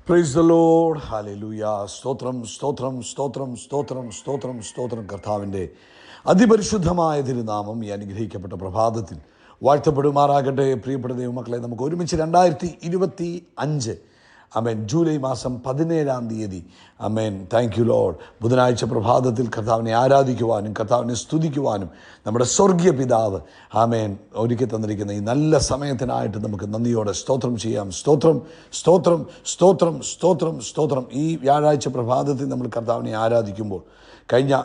Praise the Lord. Hallelujah. സ്തോത്രം സ്തോത്രം സ്തോത്രം സ്തോത്രം സ്തോത്രം സ്തോത്രം. കർത്താവിൻ്റെ അതിപരിശുദ്ധമായ തിരുനാമം ഈ അനുഗ്രഹിക്കപ്പെട്ട പ്രഭാതത്തിൽ വാഴ്ത്തപ്പെടുമാറാകട്ടെ. പ്രിയപ്പെട്ട ദൈവമക്കളെ, നമുക്ക് ഒരുമിച്ച് 2025 അമേൻ ജൂലൈ മാസം 17 അമേൻ താങ്ക് യു ലോർഡ് ബുധനാഴ്ച പ്രഭാതത്തിൽ കർത്താവിനെ ആരാധിക്കുവാനും കർത്താവിനെ സ്തുതിക്കുവാനും നമ്മുടെ സ്വർഗീയ പിതാവ് ആമേൻ ഒരുക്കി തന്നിരിക്കുന്ന ഈ നല്ല സമയത്തിനായിട്ട് നമുക്ക് നന്ദിയോടെ സ്തോത്രം ചെയ്യാം. സ്തോത്രം സ്തോത്രം സ്തോത്രം സ്തോത്രം സ്തോത്രം. ഈ വ്യാഴാഴ്ച പ്രഭാതത്തിൽ നമ്മൾ കർത്താവിനെ ആരാധിക്കുമ്പോൾ കഴിഞ്ഞ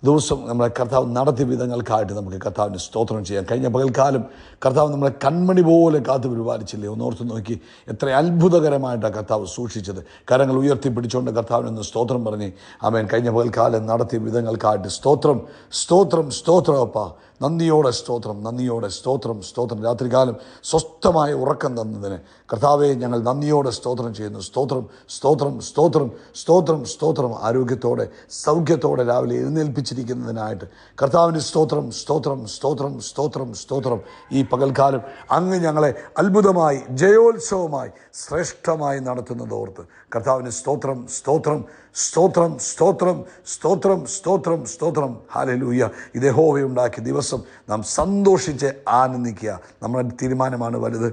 ദിവസം നമ്മളെ കർത്താവ് നടത്തിയ വിധങ്ങൾക്കായിട്ട് നമുക്ക് കർത്താവിന് സ്തോത്രം ചെയ്യാം. കഴിഞ്ഞ പകൽക്കാലം കർത്താവ് നമ്മളെ കൺമണി പോലെ കാത്തു പരിപാലിച്ചില്ലേ? ഒന്നോർത്ത് നോക്കി, എത്ര അത്ഭുതകരമായിട്ടാണ് കർത്താവ് സൂക്ഷിച്ചത്. കരങ്ങൾ ഉയർത്തിപ്പിടിച്ചുകൊണ്ട് കർത്താവിനൊന്ന് സ്തോത്രം പറഞ്ഞ് ആമേൻ. കഴിഞ്ഞ പകൽക്കാലം നടത്തിയ വിധങ്ങൾക്കായിട്ട് സ്തോത്രം സ്തോത്രം സ്തോത്രം. അപ്പാ നന്ദിയോടെ സ്തോത്രം, നന്ദിയോടെ സ്തോത്രം സ്തോത്രം. രാത്രികാലം സ്വസ്ഥമായ ഉറക്കം തന്നതിന് കർത്താവെ ഞങ്ങൾ നന്ദിയോടെ സ്തോത്രം ചെയ്യുന്നു. സ്തോത്രം സ്തോത്രം സ്തോത്രം സ്തോത്രം സ്തോത്രം. ആരോഗ്യത്തോടെ സൗഖ്യത്തോടെ രാവിലെ എഴുന്നേൽപ്പിച്ചിരിക്കുന്നതിനായിട്ട് കർത്താവിന് സ്തോത്രം സ്തോത്രം സ്തോത്രം സ്തോത്രം സ്തോത്രം. ഈ പകൽക്കാലം അങ്ങ് ഞങ്ങളെ അത്ഭുതമായി ജയോത്സവമായി ശ്രേഷ്ഠമായി നടത്തുന്നതോർത്ത് കർത്താവിന് സ്തോത്രം സ്തോത്രം സ്തോത്രം സ്തോത്രം സ്തോത്രം സ്തോത്രം സ്തോത്രം. ഹല്ലേലൂയ. ഇത് യഹോവയുണ്ടാക്കിയ ദിവസം നാം സന്തോഷിച്ച് ആനന്ദിക്കുക. നമ്മുടെ തീരുമാനമാണ് വലുത്.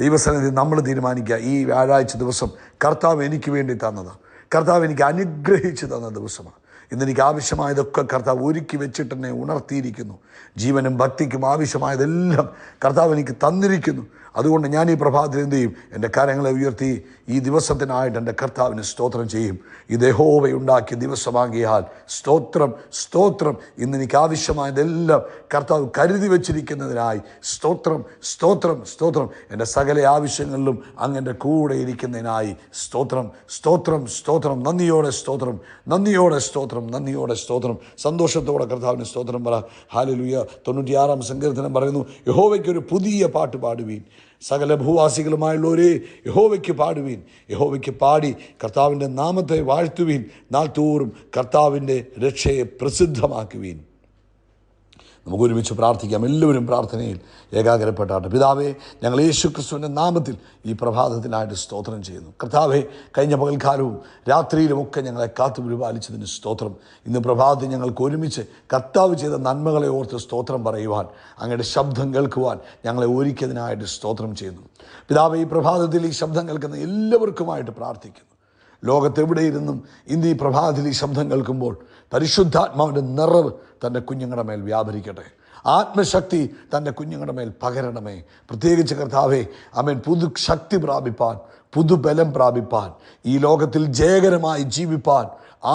ദൈവസന്നിധി നമ്മൾ തീരുമാനിക്കുക. ഈ വ്യാഴാഴ്ച ദിവസം കർത്താവ് എനിക്ക് വേണ്ടി തന്നതാണ്. കർത്താവ് എനിക്ക് അനുഗ്രഹിച്ച് തന്ന ദിവസമാണ്. ഇന്നെനിക്ക് ആവശ്യമായതൊക്കെ കർത്താവ് ഒരുക്കി വെച്ചിട്ട് എന്നെ ഉണർത്തിയിരിക്കുന്നു. ജീവനും ഭക്തിക്കും ആവശ്യമായതെല്ലാം കർത്താവ് എനിക്ക് തന്നിരിക്കുന്നു. അതുകൊണ്ട് ഞാൻ ഈ പ്രഭാതത്തിൽ എന്ത് ചെയ്യും? എൻ്റെ കരങ്ങളെ ഉയർത്തി ഈ ദിവസത്തിനായിട്ട് എൻ്റെ കർത്താവിന് സ്തോത്രം ചെയ്യും. ഇത് യഹോവയുണ്ടാക്കിയ ദിവസമാകിയാൽ സ്തോത്രം സ്തോത്രം. ഇന്നെനിക്ക് ആവശ്യമായതെല്ലാം കർത്താവ് കരുതി വച്ചിരിക്കുന്നതിനായി സ്തോത്രം സ്തോത്രം സ്തോത്രം. എൻ്റെ സകല ആവശ്യങ്ങളിലും അങ്ങൻ്റെ കൂടെ ഇരിക്കുന്നതിനായി സ്തോത്രം സ്തോത്രം സ്തോത്രം. നന്ദിയോടെ സ്തോത്രം, നന്ദിയോടെ സ്തോത്രം, നന്ദിയോടെ സ്തോത്രം. സന്തോഷത്തോടെ കർത്താവിന് സ്തോത്രം പറ. ഹല്ലേലൂയ. 96-ാം സങ്കീർത്തനം പറയുന്നു, യഹോവയ്ക്കൊരു പുതിയ പാട്ട് പാടുവീൻ, സകല ഭൂവാസികളുമായുള്ളവരെ യഹോവയ്ക്ക് പാടുവീൻ. യഹോവയ്ക്ക് പാടി കർത്താവിൻ്റെ നാമത്തെ വാഴ്ത്തുവീൻ. നാൾതോറും കർത്താവിൻ്റെ രക്ഷയെ പ്രസിദ്ധമാക്കുവീൻ. നമുക്ക് ഒരുമിച്ച് പ്രാർത്ഥിക്കാം. എല്ലാവരും പ്രാർത്ഥനയിൽ ഏകാഗ്രപ്പെട്ടാട്ടെ. പിതാവേ, ഞങ്ങൾ യേശുക്രിസ്തുവിൻ്റെ നാമത്തിൽ ഈ പ്രഭാതത്തിനായിട്ട് സ്തോത്രം ചെയ്യുന്നു. കർത്താവേ, കഴിഞ്ഞ പകൽക്കാലവും രാത്രിയിലുമൊക്കെ ഞങ്ങളെ കാത്തു പരിപാലിച്ചതിന് സ്തോത്രം. ഇന്ന് പ്രഭാതത്തിൽ ഞങ്ങൾക്ക് ഒരുമിച്ച് കർത്താവ് ചെയ്ത നന്മകളെ ഓർത്ത് സ്തോത്രം പറയുവാൻ, അങ്ങയുടെ ശബ്ദം കേൾക്കുവാൻ ഞങ്ങളെ ഒരുക്കിയതിനായിട്ട് സ്തോത്രം ചെയ്യുന്നു. പിതാവേ, ഈ പ്രഭാതത്തിൽ ഈ ശബ്ദം കേൾക്കുന്ന എല്ലാവർക്കുമായിട്ട് പ്രാർത്ഥിക്കുന്നു. ലോകത്തെവിടെയിരുന്നും ഇന്ന് ഈ പ്രഭാതത്തിൽ ഈ ശബ്ദം കേൾക്കുമ്പോൾ പരിശുദ്ധാത്മാവിൻ്റെ നിറവ് തൻ്റെ കുഞ്ഞുങ്ങളുടെ മേൽ വ്യാപരിക്കട്ടെ. ആത്മശക്തി തൻ്റെ കുഞ്ഞുങ്ങളുടെ മേൽ പകരണമേ. പ്രത്യേകിച്ച് കർത്താവേ, ആമേൻ, പുതു ശക്തി പ്രാപിപ്പാൻ, പുതുബലം പ്രാപിപ്പാൻ, ഈ ലോകത്തിൽ ജയകരമായി ജീവിപ്പാൻ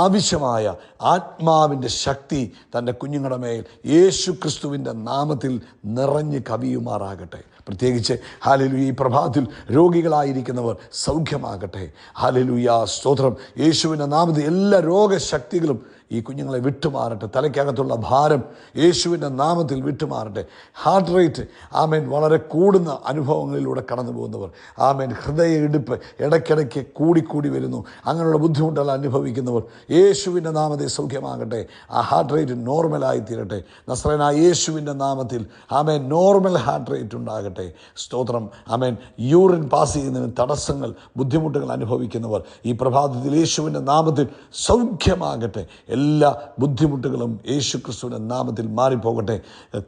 ആവശ്യമായ ആത്മാവിൻ്റെ ശക്തി തൻ്റെ കുഞ്ഞുങ്ങളുടെ മേൽ യേശു ക്രിസ്തുവിൻ്റെ നാമത്തിൽ നിറഞ്ഞ് കവിയുമാറാകട്ടെ. പ്രത്യേകിച്ച് ഹല്ലേലൂയ, ഈ പ്രഭാതത്തിൽ രോഗികളായിരിക്കുന്നവർ സൗഖ്യമാകട്ടെ. ഹല്ലേലൂയ, സ്തോത്രം. യേശുവിൻ്റെ നാമത്തിൽ എല്ലാ രോഗശക്തികളും ഈ കുഞ്ഞുങ്ങളെ വിട്ടുമാറട്ടെ. തലയ്ക്കകത്തുള്ള ഭാരം യേശുവിൻ്റെ നാമത്തിൽ വിട്ടുമാറട്ടെ. ഹാർട്ട് റേറ്റ് ആമേൻ വളരെ കൂടുന്ന അനുഭവങ്ങളിലൂടെ കടന്നു പോകുന്നവർ, ആമേൻ, ഹൃദയ ഇടിപ്പ് ഇടയ്ക്കിടയ്ക്ക് കൂടിക്കൂടി വരുന്നു, അങ്ങനെയുള്ള ബുദ്ധിമുട്ടുകൾ അനുഭവിക്കുന്നവർ യേശുവിൻ്റെ നാമത്തിൽ സൗഖ്യമാകട്ടെ. ആ ഹാർട്ട് റേറ്റ് നോർമലായി തീരട്ടെ. നസ്രയനായ യേശുവിൻ്റെ നാമത്തിൽ ആമേൻ നോർമൽ ഹാർട്ട് റേറ്റ് ഉണ്ടാകട്ടെ. സ്തോത്രം. ആമേൻ. യൂറിൻ പാസ് ചെയ്യുന്നതിന് തടസ്സങ്ങൾ, ബുദ്ധിമുട്ടുകൾ അനുഭവിക്കുന്നവർ ഈ പ്രഭാതത്തിൽ യേശുവിൻ്റെ നാമത്തിൽ സൗഖ്യമാകട്ടെ. എല്ലാ ബുദ്ധിമുട്ടുകളും യേശു ക്രിസ്തുവിൻ്റെ നാമത്തിൽ മാറിപ്പോകട്ടെ.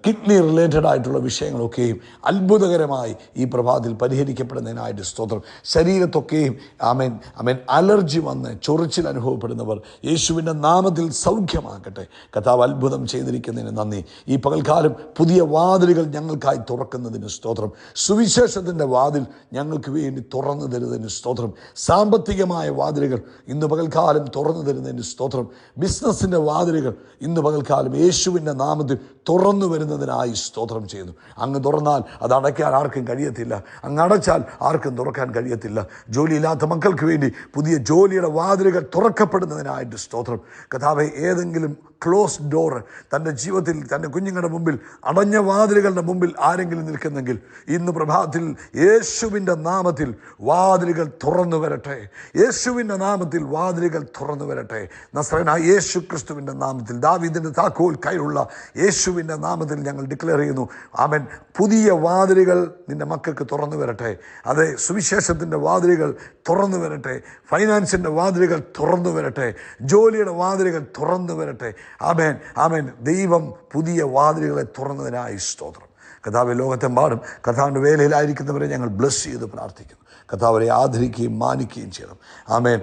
കിഡ്നി റിലേറ്റഡ് ആയിട്ടുള്ള വിഷയങ്ങളൊക്കെയും അത്ഭുതകരമായി ഈ പ്രഭാതത്തിൽ പരിഹരിക്കപ്പെടുന്നതിനായിട്ട് സ്തോത്രം. ശരീരത്തൊക്കെയും ആമേൻ ആമേൻ അലർജി വന്ന് ചൊറിച്ചിൽ അനുഭവപ്പെടുന്നവർ യേശുവിൻ്റെ നാമത്തിൽ സൗഖ്യമാകട്ടെ. കർത്താവ് അത്ഭുതം ചെയ്തിരിക്കുന്നതിന് നന്ദി. ഈ പകൽക്കാലം പുതിയ വാതിലുകൾ ഞങ്ങൾക്കായി തുറക്കുന്നതിന് സ്തോത്രം. സുവിശേഷത്തിൻ്റെ വാതിൽ ഞങ്ങൾക്ക് വേണ്ടി തുറന്നു തരുന്നതിന് സ്തോത്രം. സാമ്പത്തികമായ വാതിലുകൾ ഇന്ന് പകൽക്കാലം തുറന്നു തരുന്നതിന് സ്തോത്രം. ബിസിനസ്സിൻ്റെ വാതിലുകൾ ഇന്ന് പകൽക്കാലം യേശുവിൻ്റെ നാമത്തിൽ തുറന്നു വരുന്നതിനായി സ്തോത്രം ചെയ്യുന്നു. അങ്ങ് തുറന്നാൽ അത് അടയ്ക്കാൻ ആർക്കും കഴിയത്തില്ല. അങ്ങ് അടച്ചാൽ ആർക്കും തുറക്കാൻ കഴിയത്തില്ല. ജോലിയില്ലാത്ത മക്കൾക്ക് വേണ്ടി പുതിയ ജോലിയുടെ വാതിലുകൾ തുറക്കപ്പെടുന്നതിനായിട്ട് സ്തോത്രം. കർത്താവേ, ഏതെങ്കിലും ക്ലോസ്ഡ് ഡോർ തൻ്റെ ജീവിതത്തിൽ തൻ്റെ കുഞ്ഞുങ്ങളുടെ മുമ്പിൽ, അടഞ്ഞ വാതിലുകളുടെ മുമ്പിൽ ആരെങ്കിലും നിൽക്കുന്നെങ്കിൽ ഇന്ന് പ്രഭാതത്തിൽ യേശുവിൻ്റെ നാമത്തിൽ വാതിലുകൾ തുറന്നു വരട്ടെ. യേശുവിൻ്റെ നാമത്തിൽ വാതിലുകൾ തുറന്നു വരട്ടെ. നസ്രയനായ യേശു യേശു ക്രിസ്തുവിൻ്റെ നാമത്തിൽ, ദാവീദിൻ്റെ താക്കോൽ കയ്യിലുള്ള യേശുവിൻ്റെ നാമത്തിൽ ഞങ്ങൾ ഡിക്ലെയർ ചെയ്യുന്നു. ആമേൻ. പുതിയ വാതിലുകൾ നിൻ്റെ മക്കൾക്ക് തുറന്നു വരട്ടെ. അതെ, സുവിശേഷത്തിൻ്റെ വാതിലുകൾ തുറന്നു വരട്ടെ. ഫൈനാൻസിൻ്റെ വാതിലുകൾ തുറന്നു വരട്ടെ. ജോലിയുടെ വാതിലുകൾ തുറന്നു വരട്ടെ. ആമേൻ, ആമേൻ. ദൈവം പുതിയ വാതിലുകളെ തുറന്നതിനായി സ്തോത്രം. കർത്താവ്, ലോകത്തെമ്പാടും കർത്താവിൻ്റെ വേലയിലായിരിക്കുന്നവരെ ഞങ്ങൾ ബ്ലസ് ചെയ്ത് പ്രാർത്ഥിക്കുന്നു. കർത്താവരെ ആദരിക്കുകയും മാനിക്കുകയും ചെയ്യണം. ആമേൻ.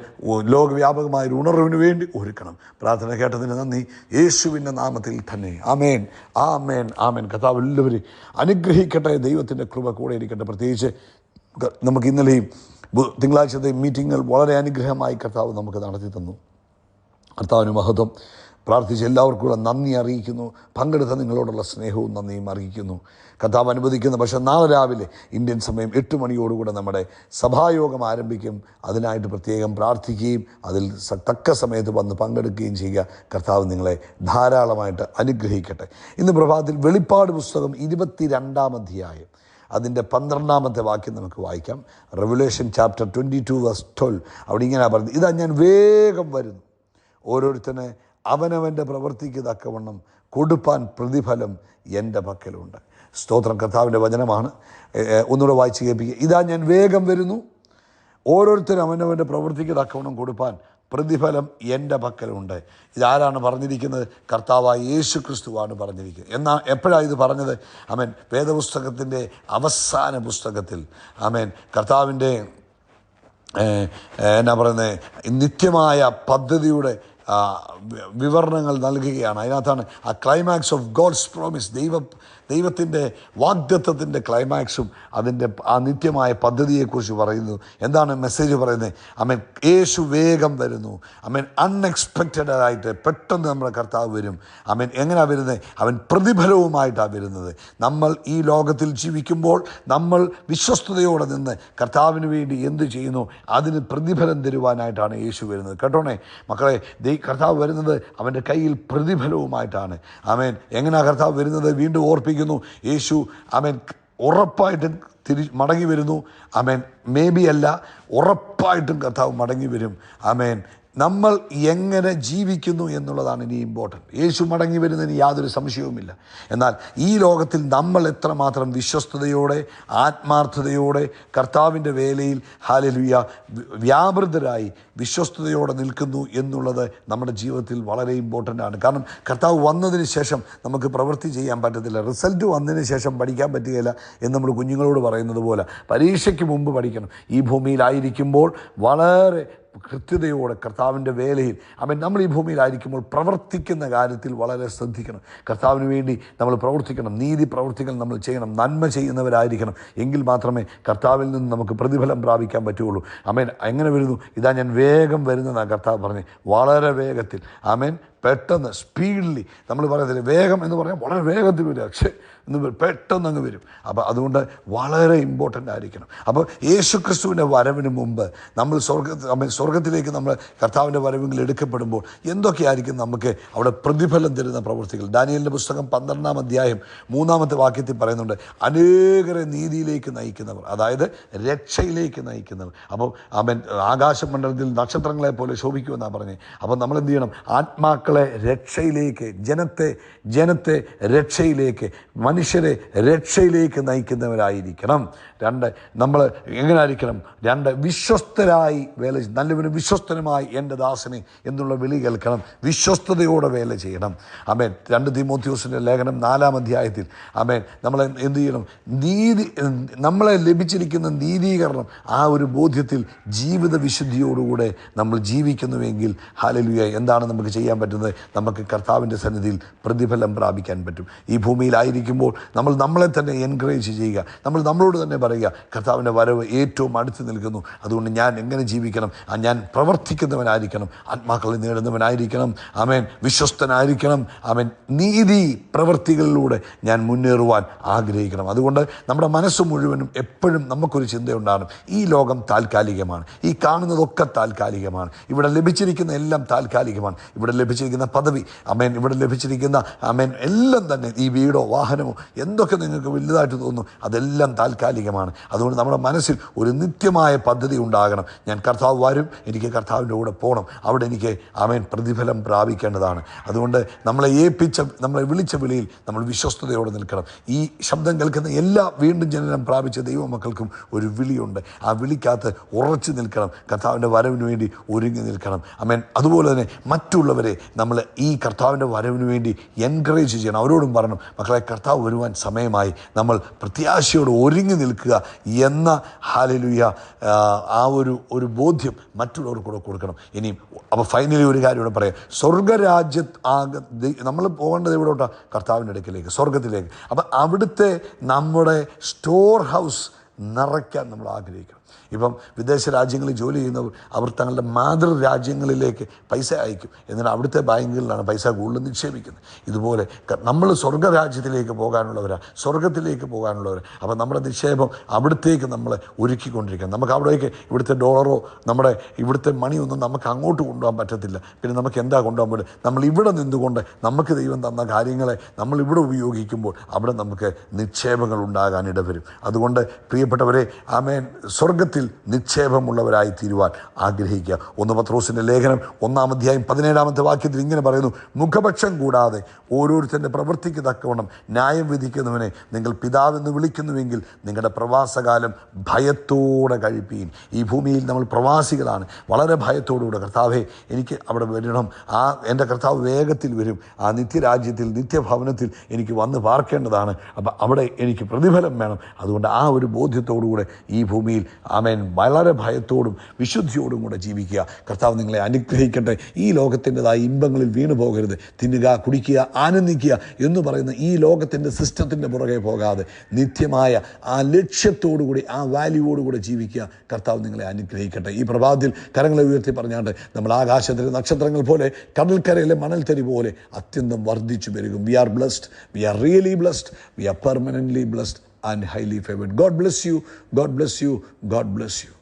ലോകവ്യാപകമായൊരു ഉണർവിന് വേണ്ടി ഒരുക്കണം. പ്രാർത്ഥന കേട്ടതിന് നന്ദി, യേശുവിൻ്റെ നാമത്തിൽ തന്നെ. ആമേൻ, ആമേൻ, ആമേൻ. കർത്താവ് എല്ലാവരെയും അനുഗ്രഹിക്കട്ടെ. ദൈവത്തിൻ്റെ കൃപ കൂടെ ഇരിക്കട്ടെ. പ്രത്യേകിച്ച് നമുക്ക് ഇന്നലെയും തിങ്കളാഴ്ചത്തെ മീറ്റിങ്ങുകൾ വളരെ അനുഗ്രഹമായി കർത്താവ് നമുക്ക് നടത്തി തന്നു. കർത്താവിന് മഹത്വം. പ്രാർത്ഥിച്ച് എല്ലാവർക്കും നന്ദി അറിയിക്കുന്നു. പങ്കെടുത്ത നിങ്ങളോടുള്ള സ്നേഹവും നന്ദിയും അറിയിക്കുന്നു. കർത്താവ് അനുവദിക്കുന്ന പക്ഷേ നാളെ രാവിലെ ഇന്ത്യൻ സമയം 8 മണിയോടുകൂടെ നമ്മുടെ സഭായോഗം ആരംഭിക്കും. അതിനായിട്ട് പ്രത്യേകം പ്രാർത്ഥിക്കുകയും അതിൽ തക്ക സമയത്ത് വന്ന് പങ്കെടുക്കുകയും ചെയ്യുക. കർത്താവ് നിങ്ങളെ ധാരാളമായിട്ട് അനുഗ്രഹിക്കട്ടെ. ഇന്ന് പ്രഭാതത്തിൽ വെളിപ്പാട് പുസ്തകം 22-ാം അധ്യായം അതിൻ്റെ 12-ാമത്തെ വാക്യം നമുക്ക് വായിക്കാം. Revolution chapter 22:12. അവിടെ ഇങ്ങനെ പറയുന്നത്, ഇതാ ഞാൻ വേഗം വരുന്നു, ഓരോരുത്തനെ അവനവൻ്റെ പ്രവൃത്തിക്ക് തക്കവണ്ണം കൊടുപ്പാൻ പ്രതിഫലം എൻ്റെ പക്കലുണ്ട്. സ്തോത്രം. കർത്താവിൻ്റെ വചനമാണ്. ഒന്നുകൂടെ വായിച്ച് കേൾപ്പിക്കുക. ഇതാ ഞാൻ വേഗം വരുന്നു, ഓരോരുത്തരും അവനവൻ്റെ പ്രവൃത്തിക്ക് തക്കവണ്ണം കൊടുപ്പാൻ പ്രതിഫലം എൻ്റെ പക്കലുണ്ട്. ഇതാരാണ് പറഞ്ഞിരിക്കുന്നത്? കർത്താവായ യേശു ക്രിസ്തുവാണ് പറഞ്ഞിരിക്കുന്നത്. എന്നാൽ എപ്പോഴാണ് ഇത് പറഞ്ഞത്? ആമേൻ. വേദപുസ്തകത്തിൻ്റെ അവസാന പുസ്തകത്തിൽ ആമേൻ കർത്താവിൻ്റെ എന്നാ പറയുന്നത്, നിത്യമായ പദ്ധതിയുടെ വിവരണങ്ങൾ നൽകുകയാണ്. അതിനകത്താണ് ആ ക്ലൈമാക്സ് ഓഫ് ഗോഡ്സ് പ്രോമിസ്, ദൈവത്തിൻ്റെ വാഗ്ദത്തത്തിൻ്റെ ക്ലൈമാക്സും അതിൻ്റെ ആ നിത്യമായ പദ്ധതിയെക്കുറിച്ച് പറയുന്നു. എന്താണ് മെസ്സേജ് പറയുന്നത്? ആമേൻ. യേശു വേഗം വരുന്നു. ആമേൻ. അൺഎക്സ്പെക്റ്റഡായിട്ട് പെട്ടെന്ന് നമ്മുടെ കർത്താവ് വരും. ആമേൻ. എങ്ങനെയാണ് വരുന്നത്? അവൻ പ്രതിഫലവുമായിട്ടാണ് വരുന്നത്. നമ്മൾ ഈ ലോകത്തിൽ ജീവിക്കുമ്പോൾ നമ്മൾ വിശ്വസ്തയോടെ നിന്ന് കർത്താവിന് വേണ്ടി എന്ത് ചെയ്യുന്നു അതിന് പ്രതിഫലം തരുവാനായിട്ടാണ് യേശു വരുന്നത്. കേട്ടോണേ മക്കളെ, കർത്താവ് വരുന്നത് അവൻ്റെ കയ്യിൽ പ്രതിഫലവുമായിട്ടാണ്. ആമേൻ. എങ്ങനെയാണ് കർത്താവ് വരുന്നത്? വീണ്ടും ഓർപ്പിക്കുന്നു. യേശു ആമേൻ ഉറപ്പായിട്ടും മടങ്ങി വരുന്നു. ആമേൻ. മേ ബി അല്ല, ഉറപ്പായിട്ടും കർത്താവ് മടങ്ങി വരും. ആമേൻ. നമ്മൾ എങ്ങനെ ജീവിക്കുന്നു എന്നുള്ളതാണ് ഇനി ഇമ്പോർട്ടൻറ്റ്. യേശു മടങ്ങി വരുന്നതിന് യാതൊരു സംശയവുമില്ല. എന്നാൽ ഈ ലോകത്തിൽ നമ്മൾ എത്രമാത്രം വിശ്വസ്തയോടെ ആത്മാർത്ഥതയോടെ കർത്താവിൻ്റെ വേലയിൽ ഹല്ലേലൂയ വ്യാപൃതരായി വിശ്വസ്തയോടെ നിൽക്കുന്നു എന്നുള്ളത് നമ്മുടെ ജീവിതത്തിൽ വളരെ ഇമ്പോർട്ടൻ്റ് ആണ്. കാരണം കർത്താവ് വന്നതിന് ശേഷം നമുക്ക് പ്രവൃത്തി ചെയ്യാൻ പറ്റത്തില്ല. റിസൾട്ട് വന്നതിന് ശേഷം പഠിക്കാൻ പറ്റുകയില്ല എന്ന് നമ്മൾ കുഞ്ഞുങ്ങളോട് പറയുന്നത് പോലെ പരീക്ഷയ്ക്ക് മുമ്പ് പഠിക്കണം. ഈ ഭൂമിയിലായിരിക്കുമ്പോൾ വളരെ കൃത്യതയോടെ കർത്താവിൻ്റെ വേലയിൽ നമ്മൾ ഈ ഭൂമിയിലായിരിക്കുമ്പോൾ പ്രവർത്തിക്കുന്ന കാര്യത്തിൽ വളരെ ശ്രദ്ധിക്കണം. കർത്താവിന് വേണ്ടി നമ്മൾ പ്രവർത്തിക്കണം. നീതി പ്രവർത്തികൾ നമ്മൾ ചെയ്യണം. നന്മ ചെയ്യുന്നവരായിരിക്കണം. എങ്കിൽ മാത്രമേ കർത്താവിൽ നിന്ന് നമുക്ക് പ്രതിഫലം പ്രാപിക്കാൻ പറ്റുകയുള്ളൂ. ആമേൻ. എങ്ങനെ വരുന്നു? ഇതാ ഞാൻ വേഗം വരുന്നതാണ് കർത്താവ് പറഞ്ഞ്. വളരെ വേഗത്തിൽ. ആമേൻ. പെട്ടെന്ന് സ്പീഡിലി. നമ്മൾ പറയത്തില്ല വേഗം എന്ന് പറഞ്ഞാൽ വളരെ വേഗത്തിൽ വരിക, പക്ഷേ എന്ന് പെട്ടെന്ന് അങ്ങ് വരും. അപ്പോൾ അതുകൊണ്ട് വളരെ ഇമ്പോർട്ടൻ്റ് ആയിരിക്കണം. അപ്പോൾ യേശു ക്രിസ്തുവിൻ്റെ വരവിന് മുമ്പ് നമ്മൾ സ്വർഗത്തിലേക്ക് നമ്മൾ കർത്താവിൻ്റെ വരവുകൾ എടുക്കപ്പെടുമ്പോൾ എന്തൊക്കെയായിരിക്കും നമുക്ക് അവിടെ പ്രതിഫലം തരുന്ന പ്രവൃത്തികൾ? ദാനിയേലിൻ്റെ പുസ്തകം 12-ാം അധ്യായം 3-ാമത്തെ വാക്യത്തിൽ പറയുന്നുണ്ട്, അനേകരെ നീതിയിലേക്ക് നയിക്കുന്നവർ, അതായത് രക്ഷയിലേക്ക് നയിക്കുന്നവർ. അപ്പോൾ ആകാശമണ്ഡലത്തിൽ നക്ഷത്രങ്ങളെ പോലെ ശോഭിക്കുമെന്നാണ് പറഞ്ഞത്. അപ്പോൾ നമ്മൾ എന്ത് ചെയ്യണം? ആത്മാക്കളെ രക്ഷയിലേക്ക്, ജനത്തെ രക്ഷയിലേക്ക്, മനുഷ്യരെ രക്ഷയിലേക്ക് നയിക്കുന്നവരായിരിക്കണം. 2, നമ്മൾ എങ്ങനെ ആയിരിക്കണം? 2, വിശ്വസ്തരായി വേല, നല്ലവനും വിശ്വസ്തനുമായി എൻ്റെ ദാസനെ എന്നുള്ള വിളി കേൾക്കണം. വിശ്വസ്തയോടെ വേല ചെയ്യണം. ആമേൻ. 2 തീമോഥെയോസിൻ്റെ ലേഖനം 4-ാം അധ്യായത്തിൽ ആമേൻ നമ്മൾ എന്ത് ചെയ്യണം? നമ്മളെ ലഭിച്ചിരിക്കുന്ന നീതീകരണം, ആ ഒരു ബോധ്യത്തിൽ ജീവിത വിശുദ്ധിയോടുകൂടെ നമ്മൾ ജീവിക്കുന്നുവെങ്കിൽ ഹല്ലേലൂയ എന്താണ് നമുക്ക് ചെയ്യാൻ പറ്റുന്നത്? നമുക്ക് കർത്താവിൻ്റെ സന്നിധിയിൽ പ്രതിഫലം പ്രാപിക്കാൻ പറ്റും. ഈ ഭൂമിയിലായിരിക്കുമ്പോൾ നമ്മൾ നമ്മളെ തന്നെ എൻകറേജ് ചെയ്യുക. നമ്മളോട് തന്നെ പറയുക, കർത്താവിൻ്റെ വരവ് ഏറ്റവും അടുത്ത് നിൽക്കുന്നു. അതുകൊണ്ട് ഞാൻ എങ്ങനെ ജീവിക്കണം? ഞാൻ പ്രവർത്തിക്കുന്നവനായിരിക്കണം, ആത്മാക്കളെ നേടുന്നവനായിരിക്കണം. ആമേൻ. വിശ്വസ്തനായിരിക്കണം. ആമേൻ. നീതി പ്രവൃത്തികളിലൂടെ ഞാൻ മുന്നേറുവാൻ ആഗ്രഹിക്കണം. അതുകൊണ്ട് നമ്മുടെ മനസ്സ് മുഴുവനും എപ്പോഴും നമുക്കൊരു ചിന്തയുണ്ടാകണം, ഈ ലോകം താൽക്കാലികമാണ്, ഈ കാണുന്നതൊക്കെ താൽക്കാലികമാണ്, ഇവിടെ ലഭിച്ചിരിക്കുന്ന എല്ലാം താൽക്കാലികമാണ്. ഇവിടെ ലഭിച്ചിരിക്കുന്ന ലഭിച്ചിരിക്കുന്ന പദവി, ആമേൻ, ഇവിടെ ലഭിച്ചിരിക്കുന്ന ആമേൻ എല്ലാം തന്നെ, ഈ വീടോ വാഹനമോ എന്തൊക്കെ നിങ്ങൾക്ക് വലുതായിട്ട് തോന്നുന്നു, അതെല്ലാം താൽക്കാലികമാണ്. അതുകൊണ്ട് നമ്മുടെ മനസ്സിൽ ഒരു നിത്യമായ പദ്ധതി ഉണ്ടാകണം. ഞാൻ കർത്താവ് വരും, എനിക്ക് കർത്താവിൻ്റെ കൂടെ പോകണം, അവിടെ എനിക്ക് ആമേൻ പ്രതിഫലം പ്രാപിക്കേണ്ടതാണ്. അതുകൊണ്ട് നമ്മളെ വിളിച്ച വിളിയിൽ നമ്മൾ വിശ്വസ്തയോടെ നിൽക്കണം. ഈ ശബ്ദം കേൾക്കുന്ന എല്ലാ വീണ്ടും ജനനം പ്രാപിച്ച ദൈവമക്കൾക്കും ഒരു വിളിയുണ്ട്. ആ വിളിക്കകത്ത് ഉറച്ചു നിൽക്കണം, കർത്താവിൻ്റെ വരവിന് വേണ്ടി ഒരുങ്ങി നിൽക്കണം. ആമേൻ. അതുപോലെ തന്നെ മറ്റുള്ളവരെ നമ്മൾ ഈ കർത്താവിൻ്റെ വരവിന് വേണ്ടി എൻകറേജ് ചെയ്യണം. അവരോടും പറയണം, മക്കളെ, കർത്താവ് വരുവാൻ സമയമായി, നമ്മൾ പ്രത്യാശയോട് ഒരുങ്ങി നിൽക്കുക എന്ന ഹല്ലേലൂയ ആ ഒരു ബോധ്യം മറ്റുള്ളവർക്ക് കൂടെ കൊടുക്കണം. ഇനിയും അപ്പോൾ ഫൈനലി ഒരു കാര്യം കൂടെ പറയാം. നമ്മൾ പോകേണ്ടത് എവിടോട്ടാണ്? കർത്താവിൻ്റെ അടുക്കിലേക്ക്, സ്വർഗത്തിലേക്ക്. അപ്പം അവിടുത്തെ നമ്മുടെ സ്റ്റോർ ഹൗസ് നിറയ്ക്കാൻ നമ്മൾ ആഗ്രഹിക്കണം. ഇപ്പം വിദേശ രാജ്യങ്ങളിൽ ജോലി ചെയ്യുന്നവർ അവർ തങ്ങളുടെ മാതൃരാജ്യങ്ങളിലേക്ക് പൈസ അയക്കും, എന്നിട്ട് അവിടുത്തെ ബാങ്കുകളിലാണ് പൈസ കൂടുതൽ നിക്ഷേപിക്കുന്നത്. ഇതുപോലെ നമ്മൾ സ്വർഗ്ഗരാജ്യത്തിലേക്ക് സ്വർഗത്തിലേക്ക് പോകാനുള്ളവരാണ്. അപ്പം നമ്മുടെ നിക്ഷേപം അവിടത്തേക്ക് നമ്മളെ ഒരുക്കിക്കൊണ്ടിരിക്കണം. നമുക്ക് അവിടേക്ക് ഇവിടുത്തെ ഡോളറോ നമ്മുടെ ഇവിടുത്തെ മണിയൊന്നും നമുക്ക് അങ്ങോട്ട് കൊണ്ടുപോകാൻ പറ്റത്തില്ല. പിന്നെ നമുക്ക് എന്താ കൊണ്ടുപോകാൻ പറ്റും? നമ്മൾ ഇവിടെ നിന്നുകൊണ്ട് നമുക്ക് ദൈവം തന്ന കാര്യങ്ങളെ നമ്മൾ ഇവിടെ ഉപയോഗിക്കുമ്പോൾ അവിടെ നമുക്ക് നിക്ഷേപങ്ങൾ ഉണ്ടാകാൻ ഇടവരും. അതുകൊണ്ട് പ്രിയപ്പെട്ടവരെ, ആമേൻ, സ്വർഗത്തിൽ നിക്ഷേപമുള്ളവരായി തീരുവാൻ ആഗ്രഹിക്കുക. 1 പത്രോസിൻ്റെ ലേഖനം 1-ാം അധ്യായം 17-ാമത്തെ വാക്യത്തിൽ ഇങ്ങനെ പറയുന്നു: മുഖപക്ഷം കൂടാതെ ഓരോരുത്തരുടെ പ്രവൃത്തിക്ക് തക്കവണ്ണം ന്യായം വിധിക്കുന്നവനെ നിങ്ങൾ പിതാവെന്ന് വിളിക്കുന്നുവെങ്കിൽ നിങ്ങളുടെ പ്രവാസകാലം ഭയത്തോടെ കഴിപ്പീൻ. ഈ ഭൂമിയിൽ നമ്മൾ പ്രവാസികളാണ്. വളരെ ഭയത്തോടുകൂടെ, കർത്താവേ, എനിക്ക് അവിടെ വരണം, എൻ്റെ കർത്താവ് വേഗത്തിൽ വരും, ആ നിത്യരാജ്യത്തിൽ, നിത്യഭവനത്തിൽ എനിക്ക് വന്ന് പാർക്കേണ്ടതാണ്. അപ്പം അവിടെ എനിക്ക് പ്രതിഫലം വേണം. അതുകൊണ്ട് ആ ഒരു ബോധ്യത്തോടുകൂടെ ഈ ഭൂമിയിൽ ആമേൻ വളരെ ഭയത്തോടും വിശുദ്ധിയോടും കൂടെ ജീവിക്കുക. കർത്താവ് നിങ്ങളെ അനുഗ്രഹിക്കട്ടെ. ഈ ലോകത്തിൻ്റെതായ ഇമ്പങ്ങളിൽ വീണു പോകരുത്. തിന്നുക, കുടിക്കുക, ആനന്ദിക്കുക എന്ന് പറയുന്ന ഈ ലോകത്തിൻ്റെ സിസ്റ്റത്തിൻ്റെ പുറകെ പോകാതെ നിത്യമായ ആ ലക്ഷ്യത്തോടുകൂടി, ആ വാല്യൂവോടുകൂടെ ജീവിക്കുക. കർത്താവ് നിങ്ങളെ അനുഗ്രഹിക്കട്ടെ. ഈ പ്രഭാതത്തിൽ കരങ്ങളെ ഉയർത്തി പറഞ്ഞാണ്ട് നമ്മൾ ആകാശത്തിലെ നക്ഷത്രങ്ങൾ പോലെ, കടൽക്കരയിലെ മണൽത്തരി പോലെ അത്യന്തം വർദ്ധിച്ചു പെരുകും. We are blessed, we are really blessed, we are permanently blessed and highly favored. God bless you. God bless you. God bless you.